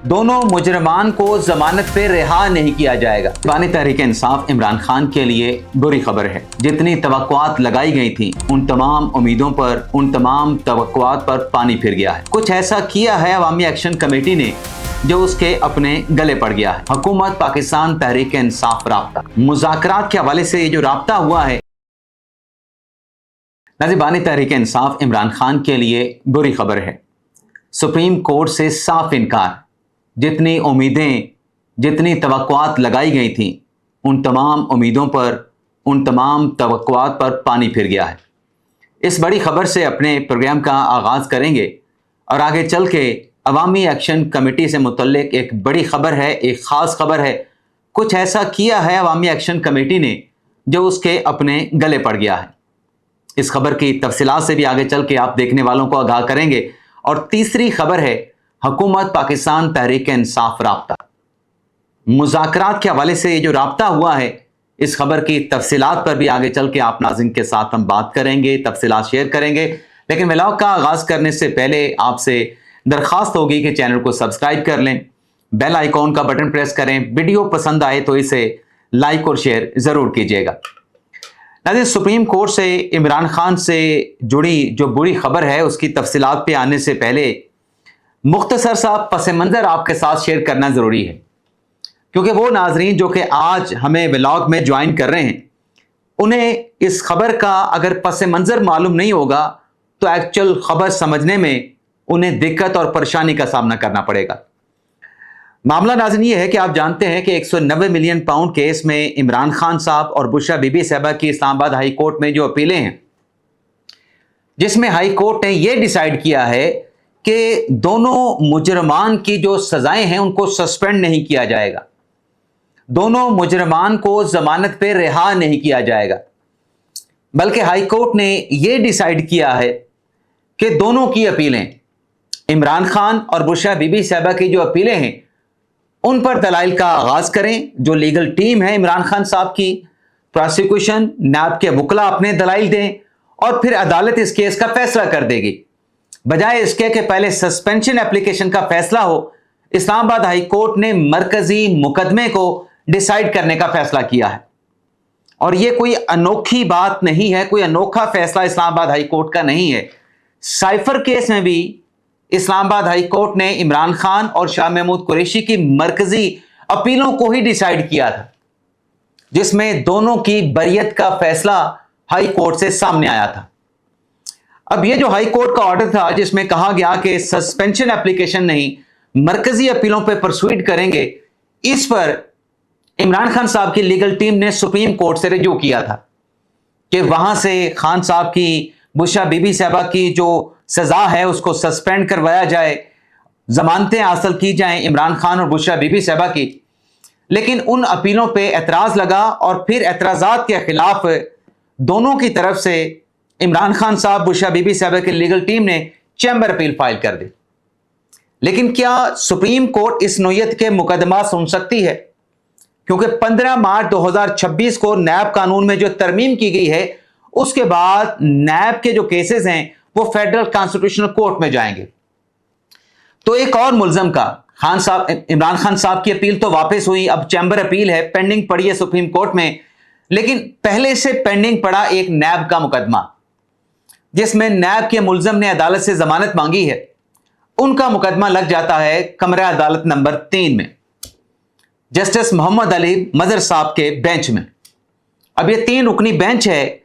दोनों मुजरमान को जमानत पे रिहा नहीं किया जाएगा। बानी तहरीक इंसाफ इमरान खान के लिए बुरी खबर है। जितनी तवक्कुआत लगाई गई थी उन तमाम उम्मीदों पर, उन तमाम तवक्कुआत पर पानी फिर गया है। कुछ ऐसा किया है अवामी एक्शन कमेटी ने जो उसके अपने गले पड़ गया है। हुकूमत पाकिस्तान तहरीक इंसाफ राब्ता मुज़ाकरात के हवाले से ये जो राब्ता हुआ है, बानी तहरीक इंसाफ इमरान खान के लिए बुरी खबर है। सुप्रीम कोर्ट से साफ इनकार। जितनी उम्मीदें, जितनी तवक्कुआत लगाई गई थी उन तमाम उम्मीदों पर, उन तमाम तवक्कुआत पर पानी फिर गया है। इस बड़ी खबर से अपने प्रोग्राम का आगाज़ करेंगे और आगे चल के अवामी एक्शन कमेटी से मुतल्लिक एक बड़ी खबर है, एक ख़ास खबर है। कुछ ऐसा किया है अवामी एक्शन कमेटी ने जो उसके अपने गले पड़ गया है। इस खबर की तफसीलात से भी आगे चल के आप देखने वालों को आगाह करेंगे। और तीसरी खबर है हुकूमत पाकिस्तान तहरीक इंसाफ राब्ता मुज़ाकरात के हवाले से ये जो राब्ता हुआ है, इस खबर की तफसीलात पर भी आगे चल के आप नाज़रीन के साथ हम बात करेंगे, तफसीलात शेयर करेंगे। लेकिन व्लॉग का आगाज़ करने से पहले आपसे दरख्वास्त होगी कि चैनल को सब्सक्राइब कर लें, बेल आइकॉन का बटन प्रेस करें। वीडियो पसंद आए तो इसे लाइक और शेयर ज़रूर कीजिएगा। नाज़रीन, सुप्रीम कोर्ट से इमरान खान से जुड़ी जो बुरी खबर है उसकी तफसीलात पे आने से पहले मुख्तसर सा पस मंज़र आपके साथ शेयर करना ज़रूरी है, क्योंकि वो नाज़रीन जो कि आज हमें व्लॉग में ज्वाइन कर रहे हैं, उन्हें इस खबर का अगर पस मंज़र मालूम नहीं होगा तो एक्चुअल खबर समझने में उन्हें दिक्कत और परेशानी का सामना करना पड़ेगा। मामला नाज़रीन ये है कि आप जानते हैं कि 190 मिलियन पाउंड केस में इमरान खान साहब और बुशरा बीबी साहबा की इस्लामाबाद हाई कोर्ट में जो अपीलें हैं, जिसमें हाई कोर्ट ने यह डिसाइड किया है कि दोनों मुजरमान की जो सजाएं हैं उनको सस्पेंड नहीं किया जाएगा, दोनों मुजरमान को जमानत पे रिहा नहीं किया जाएगा, बल्कि हाई कोर्ट ने यह डिसाइड किया है कि दोनों की अपीलें, इमरान खान और बुशरा बीबी साहबा की जो अपीलें हैं उन पर दलाइल का आगाज़ करें। जो लीगल टीम है इमरान खान साहब की, प्रोसिक्यूशन, नायब के वकला अपने दलाइल दें और फिर अदालत इस केस का फैसला कर देगी। बजाय इसके कि पहले सस्पेंशन एप्लीकेशन का फैसला हो, इस्लामाबाद हाई कोर्ट ने मरकजी मुकदमे को डिसाइड करने का फैसला किया है। और यह कोई अनोखी बात नहीं है, कोई अनोखा फैसला इस्लामाबाद हाई कोर्ट का नहीं है। साइफर केस में भी इस्लामाबाद हाई कोर्ट ने इमरान खान और शाह महमूद कुरैशी की मरकजी अपीलों को ही डिसाइड किया था, जिसमें दोनों की बरियत का फैसला हाई कोर्ट से सामने आया था। अब यह जो हाई कोर्ट का ऑर्डर था जिसमें कहा गया कि सस्पेंशन एप्लीकेशन नहीं, मरकजी अपीलों पर परसुइड करेंगे, इस पर इमरान खान साहब की लीगल टीम ने सुप्रीम कोर्ट से रिजू किया था कि वहां से खान साहब की, बुशरा बीबी साहबा की जो सजा है उसको सस्पेंड करवाया जाए, जमानतें हासिल की जाएं इमरान खान और बुशरा बीबी साहबा की। लेकिन उन अपीलों पे एतराज़ लगा और फिर एतराज़ात के खिलाफ दोनों की तरफ से इमरान खान साहब, बुशरा बीबी साहबा की लीगल टीम ने चैम्बर अपील फाइल कर दी। लेकिन क्या सुप्रीम कोर्ट इस नोयत के मुकदमा सुन सकती है? क्योंकि 15 मार्च 2026 को नैब कानून में जो तरमीम की गई है, उसके बाद नैब के जो केसेस हैं वो फेडरल कॉन्स्टिट्यूशनल कोर्ट में जाएंगे। तो एक और मुल्जम का, खान साहब, इमरान खान साहब की अपील तो वापस हुई, अब चैम्बर अपील है, पेंडिंग पड़ी है सुप्रीम कोर्ट में। लेकिन पहले से पेंडिंग पड़ा एक नैब का मुकदमा, जिसमें नैब के मुल्जम ने अदालत से जमानत मांगी है। उनका मुकदमा लग जाता है कमरा अदालत नंबर 3 में, जस्टिस मोहम्मद अली मजर साहब के बेंच में। अब यह 3 रुकनी बेंच है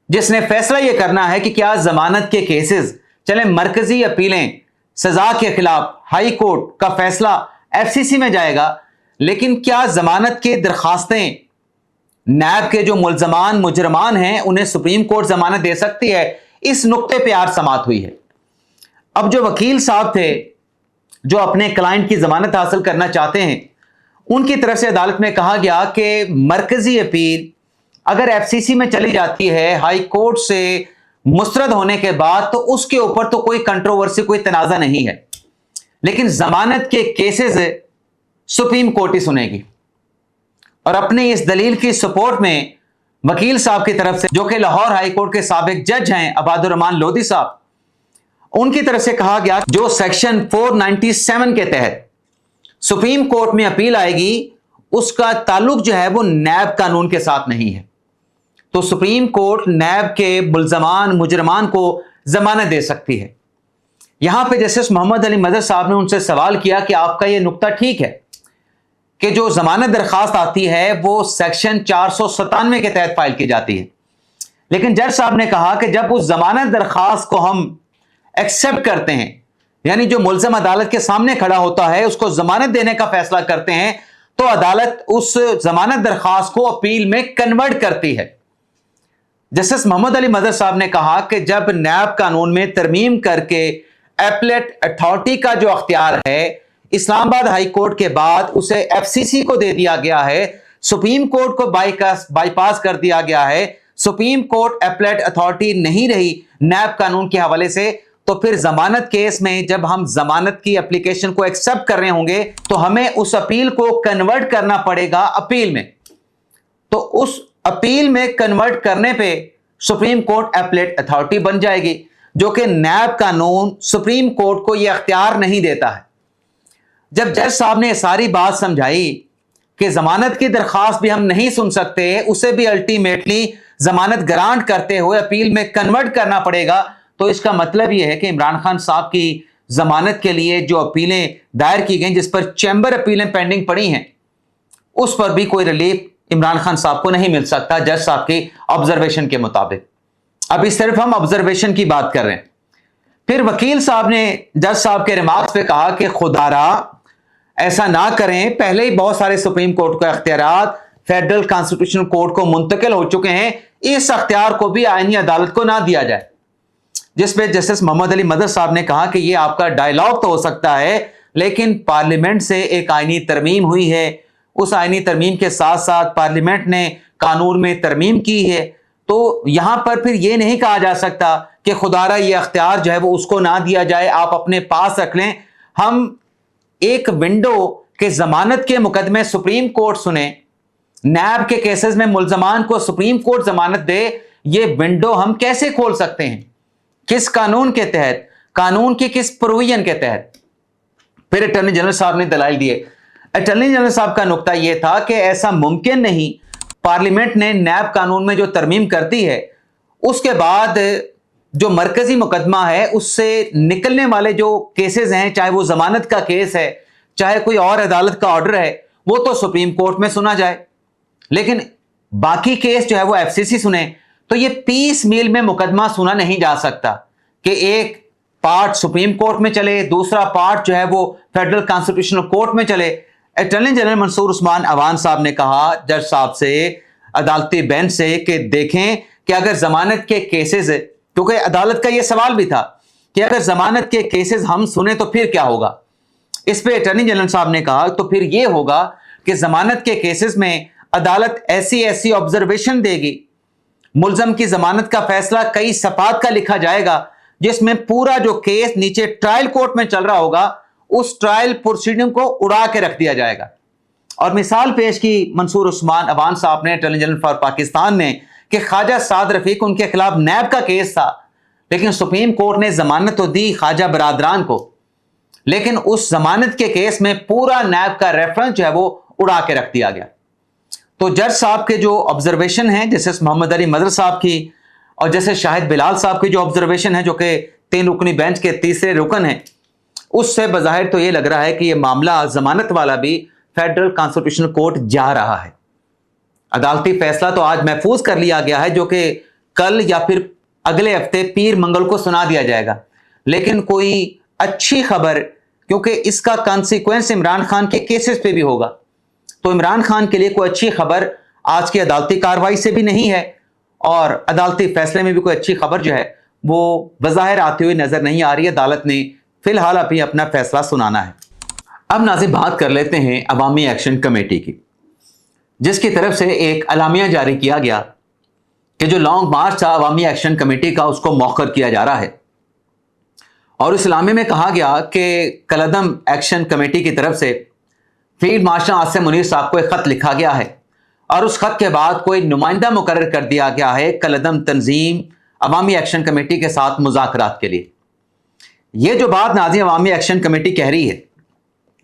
जिसने फैसला यह करना है कि क्या जमानत के केसेस चले, मरकजी अपीलें, सजा के खिलाफ हाई कोर्ट का फैसला एफसीसी में जाएगा, लेकिन क्या जमानत की दरखास्तें नैब के जो मुजरमान हैं उन्हें सुप्रीम कोर्ट जमानत दे सकती है? इस नुक्ते पे आज समाअत हुई है। अब जो वकील साहब थे जो अपने क्लाइंट की जमानत हासिल करना चाहते हैं, उनकी तरफ से अदालत में कहा गया कि मरकजी अपील अगर एफसीसी में चली जाती है हाई कोर्ट से मुस्तरद होने के बाद, तो उसके ऊपर तो कोई कंट्रोवर्सी, कोई तनाज़ा नहीं है। लेकिन जमानत के केसेस सुप्रीम कोर्ट ही सुनेगी। और अपनी इस दलील की सपोर्ट में वकील साहब की तरफ से, जो कि लाहौर हाई कोर्ट के साबिक जज हैं अबादुर रहमान लोधी साहब, उनकी तरफ से कहा गया जो सेक्शन 497 के तहत सुप्रीम कोर्ट में अपील आएगी, उसका ताल्लुक जो है वो नैब कानून के साथ नहीं है। तो सुप्रीम कोर्ट नैब के मुल्जमान मुजरमान को जमानत दे सकती है। यहां पे जस्टिस मोहम्मद अली मदर साहब ने उनसे सवाल किया कि आपका यह नुक्ता ठीक है कि जो जमानत दरखास्त आती है वो सेक्शन 497 के तहत फाइल की जाती है, लेकिन जज साहब ने कहा कि जब उस जमानत दरखास्त को हम एक्सेप्ट करते हैं, यानी जो मुल्ज़म अदालत के सामने खड़ा होता है उसको जमानत देने का फैसला करते हैं, तो अदालत उस जमानत दरखास्त को अपील में कन्वर्ट करती है। जस्टिस मोहम्मद अली मदर साहब ने कहा कि जब नैब कानून में तरमीम करके एपलेट अथॉरिटी का जो अख्तियार है इस्लामाबाद हाई कोर्ट के बाद उसे एफसीसी को दे दिया गया है, सुप्रीम कोर्ट को बाईपास कर दिया गया है, सुप्रीम कोर्ट एपलेट अथॉरिटी नहीं रही नैब कानून के हवाले से, तो फिर जमानत केस में जब हम जमानत की एप्लीकेशन को एक्सेप्ट कर रहे होंगे तो हमें उस अपील को कन्वर्ट करना पड़ेगा अपील में। तो उस अपील में कन्वर्ट करने पे सुप्रीम कोर्ट एपलेट अथॉरिटी बन जाएगी, जो कि नैब कानून सुप्रीम कोर्ट को यह अख्तियार नहीं देता है। जब जज साहब ने सारी बात समझाई कि जमानत की दरखास्त भी हम नहीं सुन सकते, उसे भी अल्टीमेटली जमानत ग्रांट करते हुए अपील में कन्वर्ट करना पड़ेगा, तो इसका मतलब यह है कि इमरान खान साहब की जमानत के लिए जो अपीलें दायर की गई, जिस पर चैम्बर अपीलें पेंडिंग पड़ी हैं, उस पर भी कोई रिलीफ इमरान खान साहब को नहीं मिल सकता जज साहब की ऑब्जर्वेशन के मुताबिक। अभी सिर्फ हम ऑब्जर्वेशन की बात कर रहे हैं। फिर वकील साहब ने जज साहब के रिमार्क्स पे कहा कि खुदारा ऐसा ना करें, पहले ही बहुत सारे सुप्रीम कोर्ट के अख्तियारात फेडरल कॉन्स्टिट्यूशनल कोर्ट को मुंतकिल हो चुके हैं, इस अख्तियार को भी आईनी अदालत को ना दिया जाए। जिसपे जस्टिस मोहम्मद अली मदर साहब ने कहा कि यह आपका डायलॉग तो हो सकता है, लेकिन पार्लियामेंट से एक आईनी तरमीम हुई है, उस आईनी तरमीम के साथ साथ पार्लियामेंट ने कानून में तरमीम की है, तो यहां पर फिर यह नहीं कहा जा सकता कि खुदारा ये अख्तियार जो है वो उसको ना दिया जाए, आप अपने पास रख लें। हम एक विंडो के जमानत के मुकदमे सुप्रीम कोर्ट सुने, नैब के केसेस में मुल्जमान को सुप्रीम कोर्ट जमानत दे, ये विंडो हम कैसे खोल सकते हैं? किस कानून के तहत, कानून की किस प्रोविजन के तहत? फिर अटॉर्नी जनरल साहब ने दलाइल दिए। अटॉर्नी जनरल साहब का नुक्ता यह था कि ऐसा मुमकिन नहीं, पार्लियामेंट ने नैब कानून में जो तरमीम करती है उसके बाद जो मरकजी मुकदमा है उससे निकलने वाले जो केसेस हैं, चाहे वो जमानत का केस है, चाहे कोई और अदालत का ऑर्डर है, वो तो सुप्रीम कोर्ट में सुना जाए, लेकिन बाकी केस जो है वो एफसीसी सुने। तो ये पीस मील में मुकदमा सुना नहीं जा सकता कि एक पार्ट सुप्रीम कोर्ट में चले, दूसरा पार्ट जो है वो फेडरल कॉन्स्टिट्यूशनल कोर्ट में चले। अटॉर्नी जनरल मंसूर उस्मान अवान साहब ने कहा जज साहब से, अदालती बेंच से, कि देखें कि अगर जमानत के केसेस, क्योंकि अदालत का यह सवाल भी था कि अगर जमानत के केसेस हम सुने तो फिर क्या होगा। इस पे अटॉर्नी जनरल साहब ने कहा तो फिर यह होगा कि जमानत के केसेस में अदालत ऐसी ऑब्जर्वेशन देगी, मुल्जम की जमानत का फैसला कई सफात का लिखा जाएगा, जिसमें पूरा जो केस नीचे ट्रायल कोर्ट में चल रहा होगा उस ट्रायल प्रोसीडिंग को उड़ा के रख दिया जाएगा। और मिसाल पेश की मंसूर उस्मान अवान साहब ने, अटॉर्नी जनरल फॉर पाकिस्तान ने, कि ख्वाजा साद रफीक उनके खिलाफ नैब का केस था, लेकिन सुप्रीम कोर्ट ने जमानत तो दी ख्वाजा बरादरान को, लेकिन उस जमानत के केस में पूरा नैब का रेफरेंस जो है वो उड़ा के रख दिया गया। तो जज साहब के जो ऑब्जर्वेशन है, जस्टिस मोहम्मद अली मदर साहब की और जैसे शाहिद बिलाल साहब की जो ऑब्जर्वेशन है, जो कि 3 रुकनी बेंच के तीसरे रुकन है, उससे बज़ाहिर तो ये लग रहा है कि ये मामला जमानत वाला भी फेडरल कॉन्स्टिट्यूशनल कोर्ट जा रहा है। अदालती फैसला तो आज महफूज कर लिया गया है, जो कि कल या फिर अगले हफ्ते पीर मंगल को सुना दिया जाएगा, लेकिन कोई अच्छी खबर, क्योंकि इसका कॉन्सिक्वेंस इमरान खान के केसेस पे भी होगा, तो इमरान खान के लिए कोई अच्छी खबर आज की अदालती कार्रवाई से भी नहीं है, और अदालती फैसले में भी कोई अच्छी खबर जो है वो बज़ाहिर आती हुई नजर नहीं आ रही है। अदालत ने फिलहाल अभी अपना फैसला सुनाना है। अब नाज़रीन बात कर लेते हैं अवामी एक्शन कमेटी की, जिसकी तरफ से एक अलामिया जारी किया गया कि जो लॉन्ग मार्च था अवामी एक्शन कमेटी का, उसको मौखर किया जा रहा है। और इस इलामे में कहा गया कि कलदम एक्शन कमेटी की तरफ से फील्ड मार्शल आसिम मुनीर साहब को एक खत लिखा गया है, और उस खत के बाद कोई नुमाइंदा मुकर्रर कर दिया गया है कलदम तंजीम अवामी एक्शन कमेटी के साथ मुज़ाकरात के लिए। यह जो बात नाज़रीन अवामी एक्शन कमेटी कह रही है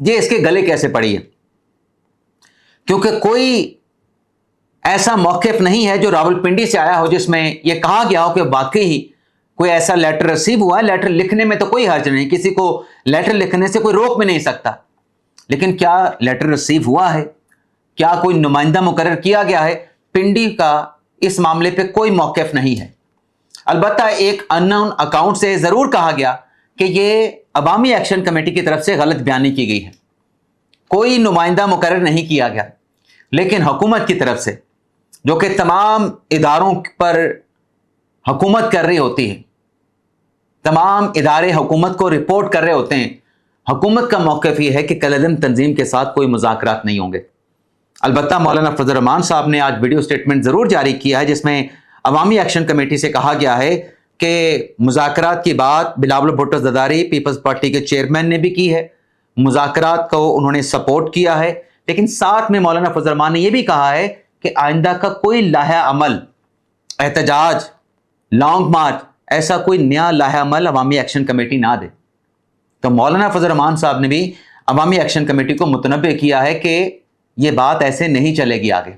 ये इसके गले कैसे पड़ी है, क्योंकि कोई ऐसा मौक़िफ़ नहीं है जो रावलपिंडी से आया हो जिसमें यह कहा गया हो कि वाकई ही कोई ऐसा लेटर रिसीव हुआ है। लेटर लिखने में तो कोई हर्ज नहीं, किसी को लेटर लिखने से कोई रोक भी नहीं सकता, लेकिन क्या लेटर रिसीव हुआ है, क्या कोई नुमाइंदा मुकर्रर किया गया है? पिंडी का इस मामले पे कोई मौक़िफ़ नहीं है। अलबत्ता एक अननोन अकाउंट से ज़रूर कहा गया कि ये अवामी एक्शन कमेटी की तरफ से गलत बयानी की गई है, कोई नुमाइंदा मुकर्रर नहीं किया गया, लेकिन हुकूमत की तरफ से, जो कि तमाम इदारों पर हुकूमत कर रही होती है, तमाम इदारे हुकूमत को रिपोर्ट कर रहे होते हैं, हुकूमत का मौक़िफ़ ये है कि कल-ए-दिन तंजीम के साथ कोई मुज़ाकरात नहीं होंगे। अलबत्ता मौलाना फजल रहमान साहब ने आज वीडियो स्टेटमेंट ज़रूर जारी किया है जिसमें अवामी एक्शन कमेटी से कहा गया है कि मुज़ाकरात की बात बिलावल भुट्टो ज़रदारी पीपल्स पार्टी के चेयरमैन ने भी की है, मुज़ाकरात को उन्होंने सपोर्ट किया है, लेकिन साथ में मौलाना फजल रहमान ने यह भी कहा है कि आइंदा का कोई लाहा अमल, एहतजाज, लॉन्ग मार्च, ऐसा कोई नया लाहा अमल अवामी एक्शन कमेटी ना दे। तो मौलाना फजल रहमान साहब ने भी अवामी एक्शन कमेटी को मुतनब्बे किया है कि ये बात ऐसे नहीं चलेगी आगे।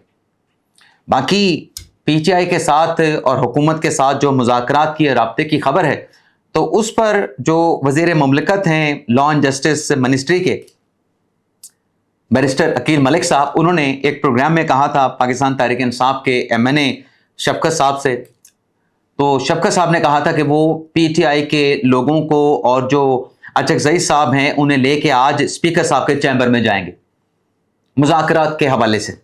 बाकी पीटीआई के साथ और हुकूमत के साथ जो मुज़ाकरात की राब्ते की खबर है, तो उस पर जो वज़ीर मुमलिकत हैं लॉ एंड जस्टिस मिनिस्ट्री के बैरिस्टर अकील मलिक साहब, उन्होंने एक प्रोग्राम में कहा था पाकिस्तान तहरीक इंसाफ के MNA शफकत साहब से, तो शफकत साहब ने कहा था कि वो पीटीआई के लोगों को और जो अचकज़ई साहब हैं उन्हें लेके आज स्पीकर साहब के चैम्बर में जाएंगे मुज़ाकरात के हवाले से।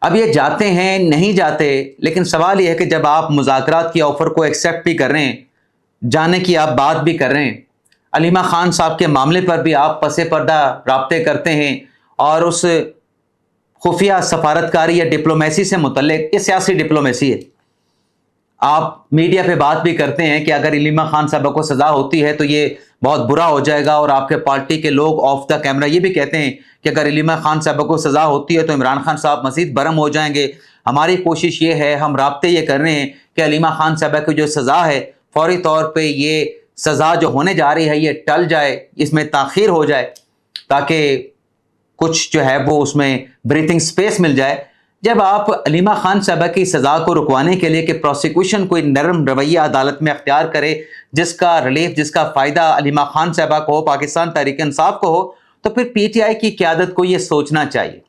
अब ये जाते हैं नहीं जाते, लेकिन सवाल ये है कि जब आप मुज़ाकरात की ऑफ़र को एक्सेप्ट भी कर रहे हैं, जाने की आप बात भी कर रहे हैं, अलीमा खान साहब के मामले पर भी आप पसे पर्दा राब्ते करते हैं और उस खुफिया सफारतकारी या डिप्लोमेसी से मुतल्लिक, ये सियासी डिप्लोमेसी है, आप मीडिया पे बात भी करते हैं कि अगर अलीमा खान साहब को सज़ा होती है तो ये बहुत बुरा हो जाएगा, और आपके पार्टी के लोग ऑफ द कैमरा ये भी कहते हैं कि अगर अलीमा खान साहब को सज़ा होती है तो इमरान खान साहब मज़ीद बरम हो जाएंगे। हमारी कोशिश ये है, हम राब्ते ये कर रहे हैं कि अलीमा खान साहब की जो सज़ा है फौरी तौर पर ये सज़ा जो होने जा रही है ये टल जाए, इसमें ताख़ीर हो जाए, ताकि कुछ जो है वो उसमें ब्रीथिंग स्पेस मिल जाए। जब आप अलीमा खान साहबा की सज़ा को रुकवाने के लिए कि प्रोसिक्यूशन कोई नरम रवैया अदालत में अख्तियार करे जिसका रिलीफ, जिसका फ़ायदा अलीमा खान साहबा को हो, पाकिस्तान तहरीक इंसाफ को हो, तो फिर पीटीआई की क़यादत को ये सोचना चाहिए,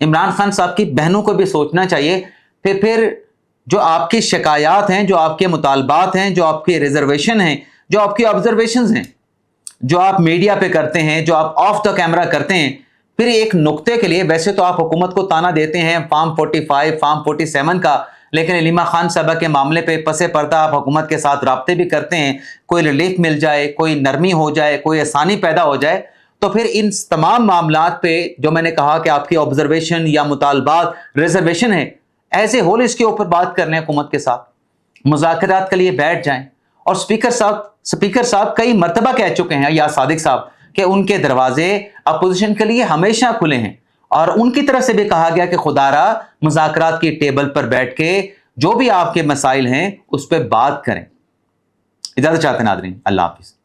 इमरान खान साहब की बहनों को भी सोचना चाहिए कि फिर जो आपकी शिकायत हैं, जो आपके मुतालबात हैं, जो आपके रिजर्वेशन हैं, जो आपकी ऑब्जर्वेशंस हैं, जो आप मीडिया पे करते हैं, जो आप ऑफ द कैमरा करते हैं, फिर एक नुक्ते के लिए वैसे तो आप हुकूमत को ताना देते हैं फार्म 45, फार्म 47 का, लेकिन अलीमा खान साहबा के मामले पे पसे पर्दा आप हुकूमत के साथ राब्ते भी करते हैं, कोई रिलीफ मिल जाए, कोई नरमी हो जाए, कोई आसानी पैदा हो जाए, तो फिर इन तमाम मामलात पे जो मैंने कहा कि आपकी ऑब्जर्वेशन या मुतालबात रिजर्वेशन है, एज ए होल इसके ऊपर बात कर लें हुकूमत के साथ, मुज़ाकरात के लिए बैठ जाएं। और स्पीकर साहब कई मरतबा कह चुके हैं, या सादिक साहब, कि उनके दरवाजे अपोजिशन के लिए हमेशा खुले हैं, और उनकी तरफ से भी कहा गया कि खुदारा मुज़ाकरात की टेबल पर बैठ के जो भी आपके मसाइल हैं उस पर बात करें। इजाज़त चाहते हैं नाज़रीन, अल्लाह हाफ़िज़।